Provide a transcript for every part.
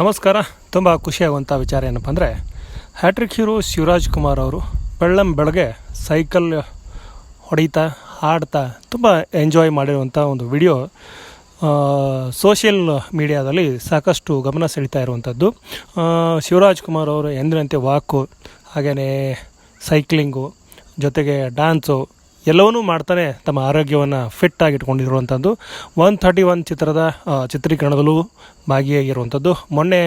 ನಮಸ್ಕಾರ. ತುಂಬ ಖುಷಿಯಾಗುವಂಥ ವಿಚಾರ ಏನಪ್ಪ ಅಂದರೆ, ಹ್ಯಾಟ್ರಿಕ್ ಹೀರೋ ಶಿವರಾಜ್ ಕುಮಾರ್ ಅವರು ಬೆಳಗ್ಗೆ ಸೈಕಲ್ ಹೊಡಿತಾ ಹಾಡ್ತಾ ತುಂಬ ಎಂಜಾಯ್ ಮಾಡಿರುವಂಥ ಒಂದು ವಿಡಿಯೋ ಸೋಷಿಯಲ್ ಮೀಡಿಯಾದಲ್ಲಿ ಸಾಕಷ್ಟು ಗಮನ ಸೆಳೀತಾ ಇರುವಂಥದ್ದು. ಶಿವರಾಜ್ ಕುಮಾರ್ ಅವರು ಎಂದಿನಂತೆ ವಾಕು, ಹಾಗೆಯೇ ಸೈಕ್ಲಿಂಗು, ಜೊತೆಗೆ ಡ್ಯಾನ್ಸು ಎಲ್ಲವನ್ನೂ ಮಾಡ್ತಾನೆ ತಮ್ಮ ಆರೋಗ್ಯವನ್ನು ಫಿಟ್ ಆಗಿಟ್ಕೊಂಡಿರುವಂಥದ್ದು. 131 ಚಿತ್ರದ ಚಿತ್ರೀಕರಣದಲ್ಲೂ ಭಾಗಿಯಾಗಿರುವಂಥದ್ದು. ಮೊನ್ನೆ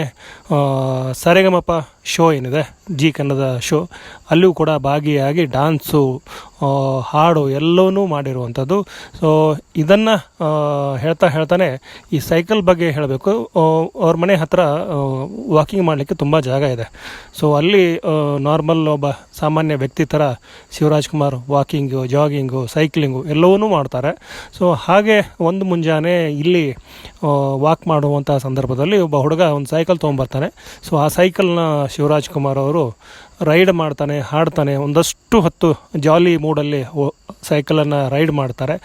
ಸರೆಗಮಪ ಶೋ ಏನಿದೆ, ಜಿ ಕನ್ನಡದ ಶೋ, ಅಲ್ಲೂ ಕೂಡ ಭಾಗಿಯಾಗಿ ಡ್ಯಾನ್ಸು, ಹಾಡು ಎಲ್ಲವನ್ನೂ ಮಾಡಿರುವಂಥದ್ದು. ಸೊ ಇದನ್ನು ಹೇಳ್ತಾನೆ ಈ ಸೈಕಲ್ ಬಗ್ಗೆ ಹೇಳಬೇಕು. ಅವ್ರ ಮನೆ ಹತ್ತಿರ ವಾಕಿಂಗ್ ಮಾಡಲಿಕ್ಕೆ ತುಂಬ ಜಾಗ ಇದೆ. ಸೊ ಅಲ್ಲಿ ನಾರ್ಮಲ್ ಒಬ್ಬ ಸಾಮಾನ್ಯ ವ್ಯಕ್ತಿ ಥರ Shivaraj Kumar walking, jogging, cycling ಎಲ್ಲವನ್ನೂ ಮಾಡ್ತಾರೆ. ಸೊ ಹಾಗೆ ಒಂದು ಮುಂಜಾನೆ ಇಲ್ಲಿ ವಾಕ್ ಮಾಡುವಂಥ ಸಂದರ್ಭದಲ್ಲಿ ಒಬ್ಬ ಹುಡುಗ ಒಂದು ಸೈಕಲ್ ತೊಗೊಂಬರ್ತಾನೆ. ಸೊ ಆ ಸೈಕಲ್ನ ಶಿವರಾಜ್ ಕುಮಾರ್ ಅವರು ರೈಡ್ ಮಾಡ್ತಾನೆ, ಹಾಡ್ತಾನೆ. ಒಂದಷ್ಟು ಹೊತ್ತು ಜಾಲಿ ಮೂಡಲ್ಲಿ ಸೈಕಲನ್ನು ರೈಡ್ ಮಾಡ್ತಾರೆ.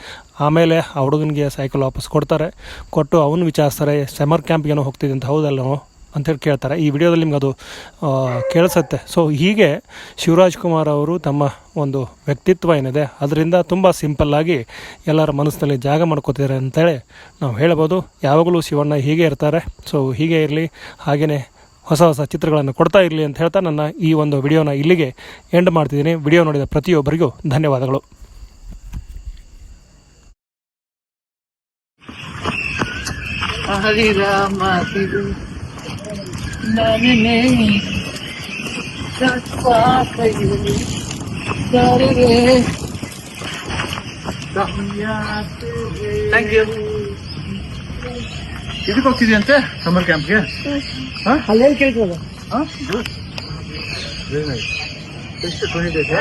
ಆಮೇಲೆ ಆ ಹುಡುಗನಿಗೆ ಸೈಕಲ್ ವಾಪಸ್ ಕೊಟ್ಟು ಅವನು ವಿಚಾರಿಸ್ತಾರೆ, ಸಮರ್ ಕ್ಯಾಂಪ್ಗೇನೋ ಹೋಗ್ತಿದ್ದೆ ಅಂತ, ಹೌದಲ್ಲೋ ಅಂಥೇಳಿ ಕೇಳ್ತಾರೆ. ಈ ವಿಡಿಯೋದಲ್ಲಿ ನಿಮ್ಗೆ ಅದು ಕೇಳಿಸುತ್ತೆ. ಸೊ ಹೀಗೆ ಶಿವರಾಜ್ ಕುಮಾರ್ ಅವರು ತಮ್ಮ ಒಂದು ವ್ಯಕ್ತಿತ್ವ ಏನಿದೆ ಅದರಿಂದ ತುಂಬ ಸಿಂಪಲ್ಲಾಗಿ ಎಲ್ಲರ ಮನಸ್ಸಿನಲ್ಲಿ ಜಾಗ ಮಾಡ್ಕೋತಿದ್ದಾರೆ ಅಂತೇಳಿ ನಾವು ಹೇಳ್ಬೋದು. ಯಾವಾಗಲೂ ಶಿವಣ್ಣ ಹೀಗೆ ಇರ್ತಾರೆ. ಸೊ ಹೀಗೆ ಇರಲಿ, ಹಾಗೆಯೇ ಹೊಸ ಚಿತ್ರಗಳನ್ನು ಕೊಡ್ತಾ ಇರಲಿ ಅಂತ ಹೇಳ್ತಾ ನನ್ನ ಈ ಒಂದು ವಿಡಿಯೋನ ಇಲ್ಲಿಗೆ ಎಂಡ್ ಮಾಡ್ತಿದ್ದೀನಿ. ವಿಡಿಯೋ ನೋಡಿದ ಪ್ರತಿಯೊಬ್ಬರಿಗೂ ಧನ್ಯವಾದಗಳು. ಹರಿರಾಮ ಥ್ಯಾಂಕ್ ಯು. ಇದಕ್ಕೆ ಹೋಗ್ತಿದ್ಯಂತೆ ಸಮರ್ ಕ್ಯಾಂಪ್ಗೆ? ಅಲ್ಲೇನು ಕೇಳ್ತದ? ಎಷ್ಟು 20 ಡೇಸ್